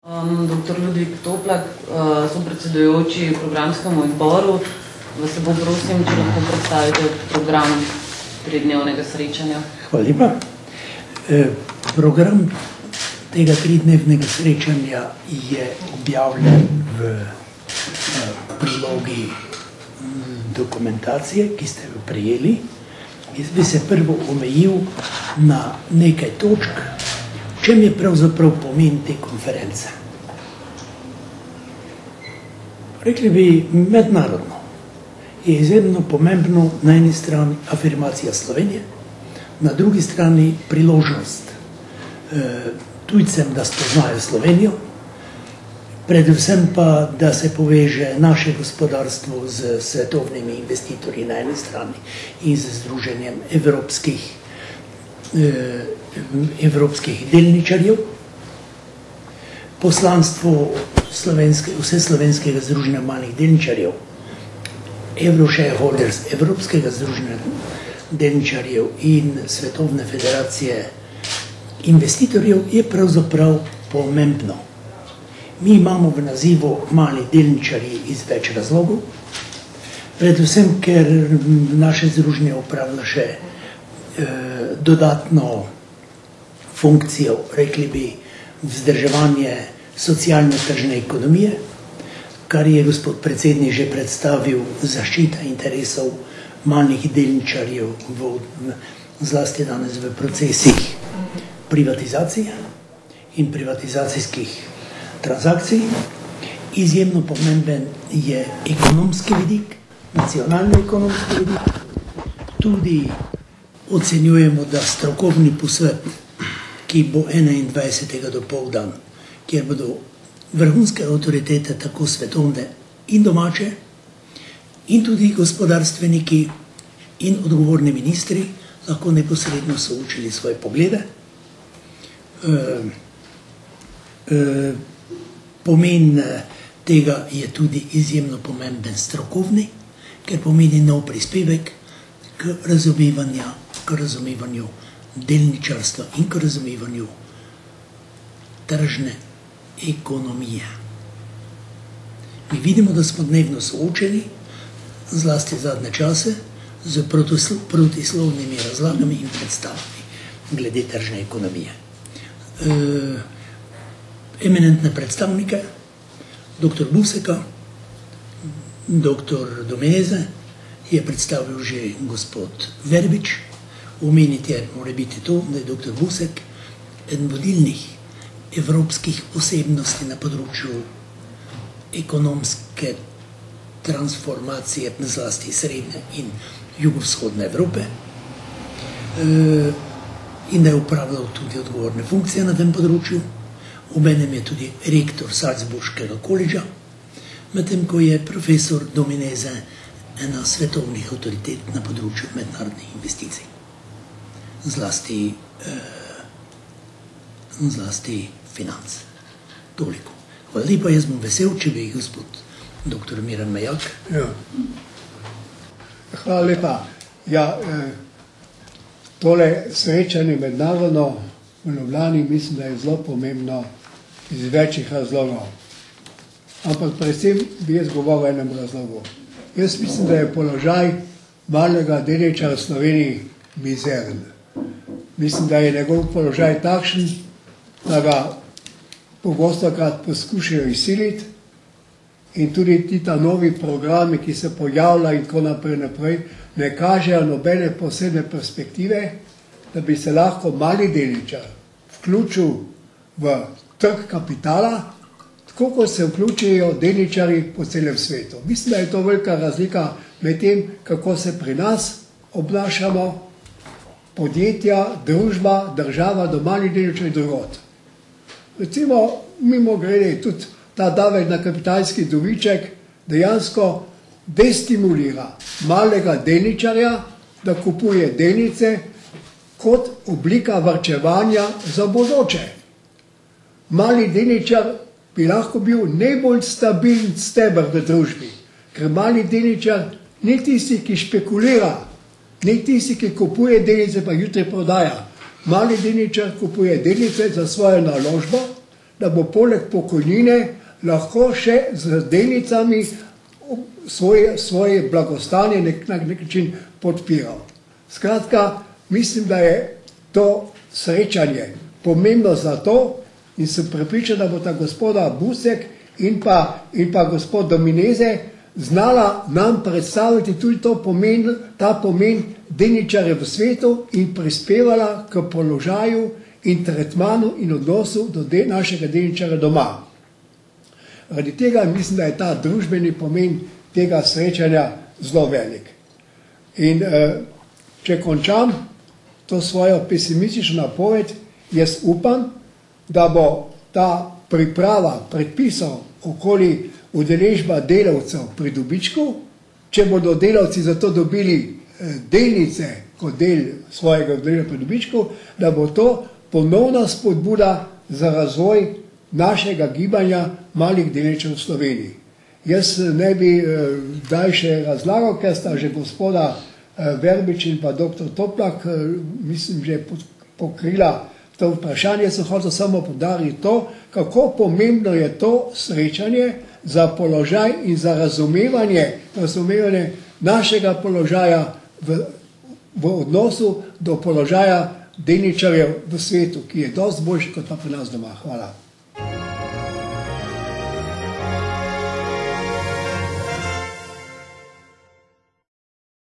Dr. Ludvik Toplak, sopredsedujoči programskemu odboru, vas bo prosim, če lahko predstavite program tridnevnega srečanja. Hvala lepa. Program tega tridnevnega srečanja je objavljen v prilogi dokumentacije, ki ste jo prejeli. Jaz bi se prvo omejil na nekaj točk, v čem je pravzaprav pomen te konference. Rekli bi, mednarodno je izjemno pomembno na eni strani afirmacija Slovenije, na drugi strani priložnost tujcem, da spoznajo Slovenijo, predvsem pa, da se poveže naše gospodarstvo z svetovnimi investitorji na eni strani in z združenjem evropskih delničarjev. Poslanstvo Vseslovenskega združenja malih delničarjev, Euroshareholders, Evropskega združenja delničarjev in Svetovne federacije investitorjev je pravzaprav pomembno. Mi imamo v nazivu mali delničarji iz več razlogov, predvsem, ker naše združenje upravlja še dodatno funkcijo, rekli bi, vzdrževanje socialno-tržne ekonomije, kar je gospod predsednik že predstavil, zaščita interesov malih delničarjev, zlasti danes v procesih privatizacije in privatizacijskih transakcij. Izjemno pomemben je ekonomski vidik, nacionalno-ekonomski vidik. Tudi ocenjujemo, da strokovni posvet, ki bo 21. dopoldan, kjer bodo vrhunske avtoritete, tako svetovne in domače, in tudi gospodarstveniki in odgovorni ministri, lahko neposredno soočili svoje poglede. Pomen tega je tudi izjemno pomemben strokovni, ker pomeni nov prispevek k razumevanju delničarstva in k razumevanju tržne ekonomije. Mi vidimo, da smo dnevno soočeni, zlasti zadnje čase, z protislovnimi razlagami in predstavami glede tržne ekonomije. Eminentne predstavnike, dr. Buseka, dr. Domeneze, je predstavil že gospod Verbič. Omeniti mora biti to, da je dr. Busek eden vodilnih evropskih osebnosti na področju ekonomske transformacije, zlasti srednje in jugovzhodne Evrope, in da je upravljal tudi odgovorne funkcije na tem področju. Obenem je tudi rektor Salzburškega koledža, medtem ko je profesor Domeneze ena svetovnih avtoritet na področju mednarodnih investicij, zlasti financ. Toliko. Hvala lepa, jaz bom vesel, če bi gospod dr. Miran Majak. Hvala lepa. Tole srečanje mednarodno v Ljubljani mislim, da je zelo pomembno iz večjih razlogov. Ampak predvsem bi jaz govoril o enem razlogu. Jaz mislim, da je položaj malega delničarja v Sloveniji mizeren. Mislim, da je njegov položaj takšen, da ga pogostokrat poskušajo izsiliti in tudi ti ta novi programi, ki se pojavljajo in tako naprej, ne kažejo nobene posebne perspektive, da bi se lahko mali delničar vključil v trg kapitala, tako kot se vključijo delničarji po celem svetu. Mislim, da je to velika razlika med tem, kako se pri nas obnašamo podjetja, družba, država do malih delničarjev drugod. Recimo, mimogrede, tudi ta davek na kapitalski dobiček dejansko destimulira malega delničarja, da kupuje delnice kot oblika varčevanja za bodoče. Mali delničar bi lahko bil najbolj stabilen steber v družbi, ker mali delničar ni tisti, ki špekulira, ni tisti, ki kupuje delnice pa jutri prodaja. Mali delničar kupuje delnice za svojo naložbo, da bo poleg pokojnine lahko še z delnicami svoje blagostanje na nek način podpiral. Skratka, mislim, da je to srečanje pomembno za to in sem prepričan, da bo ta gospoda Busek in pa gospod Domineze znala nam predstaviti tudi ta pomen delničarjev v svetu in prispevala k položaju in tretmanu in odnosu do našega delničarja doma. Radi tega mislim, da je ta družbeni pomen tega srečanja zelo velik. In če končam to svojo pesimistično napoved, jaz upam, da bo ta priprava predpisov okoli udeležba delavcev pri dobičku, če bodo delavci zato dobili delnice kot del svojega udeležba pri dobičku, da bo to ponovna spodbuda za razvoj našega gibanja malih delničarjev v Sloveniji. Jaz ne bi daj še razlagal, ker sta že gospoda Verbič in pa dr. Toplak, mislim, že pokrila to vprašanje. Sem hotel samo poudariti to, kako pomembno je to srečanje za položaj in za razumevanje našega položaja v odnosu do položaja delničarjev v svetu, ki je dosti boljši kot pa pri nas doma. Hvala.